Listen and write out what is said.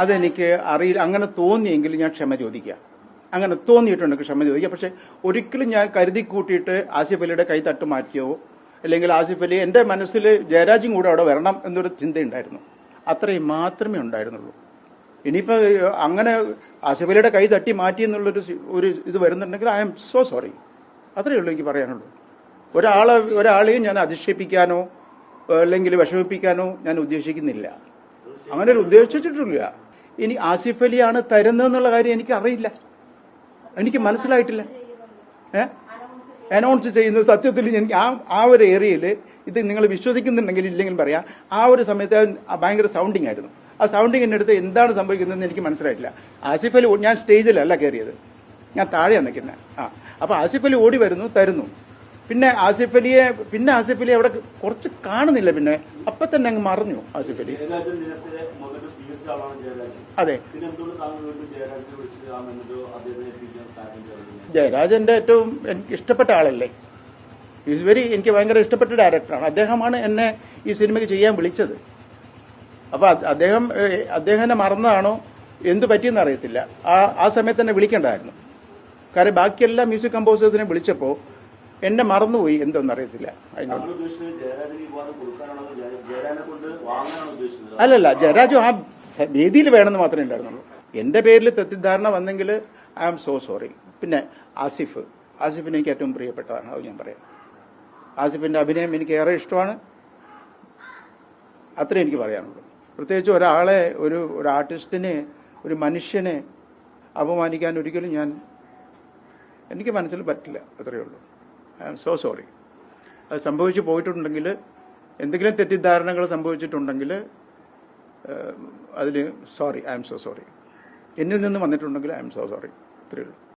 അതെനിക്ക് അറിയില്ല. അങ്ങനെ തോന്നിയെങ്കിൽ ഞാൻ ക്ഷമ ചോദിക്കുക. അങ്ങനെ തോന്നിയിട്ടുണ്ടെങ്കിൽ ക്ഷമ ചോദിക്കുക. പക്ഷെ ഒരിക്കലും ഞാൻ കരുതി കൂട്ടിയിട്ട് ആസിഫ് അലിയുടെ കൈ തട്ട് മാറ്റിയോ അല്ലെങ്കിൽ ആസിഫ് അലി എൻ്റെ മനസ്സിൽ ജയരാജും കൂടെ അവിടെ വരണം എന്നൊരു ചിന്തയുണ്ടായിരുന്നു. അത്രയും മാത്രമേ ഉണ്ടായിരുന്നുള്ളൂ. ഇനിയിപ്പോൾ അങ്ങനെ ആസിഫ് അലിയുടെ കൈ തട്ടി മാറ്റി എന്നുള്ളൊരു ഇത് വരുന്നുണ്ടെങ്കിൽ ഐ ആം സോ സോറി. അത്രയേ ഉള്ളൂ എനിക്ക് പറയാനുള്ളൂ. ഒരാളെയും ഞാൻ അധിക്ഷേപിക്കാനോ അല്ലെങ്കിൽ വിഷമിപ്പിക്കാനോ ഞാൻ ഉദ്ദേശിക്കുന്നില്ല. അങ്ങനെ ഒരു ഉദ്ദേശിച്ചിട്ടില്ല. ഇനി ആസിഫ് അലിയാണ് തരുന്നതെന്നുള്ള കാര്യം എനിക്ക് അറിയില്ല, എനിക്ക് മനസ്സിലായിട്ടില്ല. അനൗൺസ് ചെയ്യുന്നത് സത്യത്തിൽ എനിക്ക് ആ ഒരു ഏരിയയിൽ ഇത് നിങ്ങൾ വിശ്വസിക്കുന്നുണ്ടെങ്കിൽ ഇല്ലെങ്കിൽ പറയാം, ആ ഒരു സമയത്ത് ഭയങ്കര സൗണ്ടിങ് ആയിരുന്നു. ആ സൗണ്ടിങ്ങിൻ്റെ അടുത്ത് എന്താണ് സംഭവിക്കുന്നതെന്ന് എനിക്ക് മനസ്സിലായിട്ടില്ല. ആസിഫ് അലി, ഞാൻ സ്റ്റേജിലല്ല കയറിയത്, ഞാൻ താഴെയാണ് നിൽക്കുന്നത്. അപ്പോൾ ആസിഫ് അലി ഓടി വരുന്നു, തരുന്നു. പിന്നെ ആസിഫ് അലിയെ അവിടെ കുറച്ച് കാണുന്നില്ല. പിന്നെ അപ്പം തന്നെ അങ്ങ് മറഞ്ഞു ആസിഫ് അലി. അതെ, ജയരാജ് എൻ്റെ ഏറ്റവും എനിക്ക് ഇഷ്ടപ്പെട്ട ആളല്ലേ. എനിക്ക് ഭയങ്കര ഇഷ്ടപ്പെട്ട ഡയറക്ടറാണ്. അദ്ദേഹമാണ് എന്നെ ഈ സിനിമയ്ക്ക് ചെയ്യാൻ വിളിച്ചത്. അപ്പോൾ അദ്ദേഹം മറന്നതാണോ എന്ത് പറ്റിയെന്ന് അറിയത്തില്ല. ആ സമയത്ത് തന്നെ വിളിക്കേണ്ടതായിരുന്നു. കാരണം ബാക്കി എല്ലാ മ്യൂസിക് കമ്പോസേഴ്സിനെ വിളിച്ചപ്പോൾ എന്നെ മറന്നുപോയി, എന്തൊന്നറിയത്തില്ല. അതിനോട് അല്ലല്ല, ജയരാജു ആ വേദിയിൽ വേണമെന്ന് മാത്രമേ ഉണ്ടായിരുന്നുള്ളൂ. എൻ്റെ പേരിൽ തെറ്റിദ്ധാരണ വന്നെങ്കിൽ ഐ ആം സോ സോറി. പിന്നെ ആസിഫിന് എനിക്ക് ഏറ്റവും പ്രിയപ്പെട്ടതാണ്, അത് ഞാൻ പറയാം. ആസിഫിൻ്റെ അഭിനയം എനിക്ക് ഏറെ ഇഷ്ടമാണ്. അത്രേ എനിക്ക് പറയാനുള്ളൂ. പ്രത്യേകിച്ച് ഒരാളെ, ഒരു ആർട്ടിസ്റ്റിനെ, ഒരു മനുഷ്യനെ അപമാനിക്കാൻ ഒരിക്കലും എനിക്ക് മനസ്സിൽ പറ്റില്ല. അത്രയേ ഉള്ളൂ. I am so sorry. അത് സംഭവിച്ചു പോയിട്ടുണ്ടെങ്കിൽ, എന്തെങ്കിലും തെറ്റിദ്ധാരണകൾ സംഭവിച്ചിട്ടുണ്ടെങ്കിൽ അതിൽ sorry, I am so sorry. എന്നിൽ നിന്ന് വന്നിട്ടുണ്ടെങ്കിൽ ഐ ആം സോ സോറി. ഇത്രയേ ഉള്ളൂ.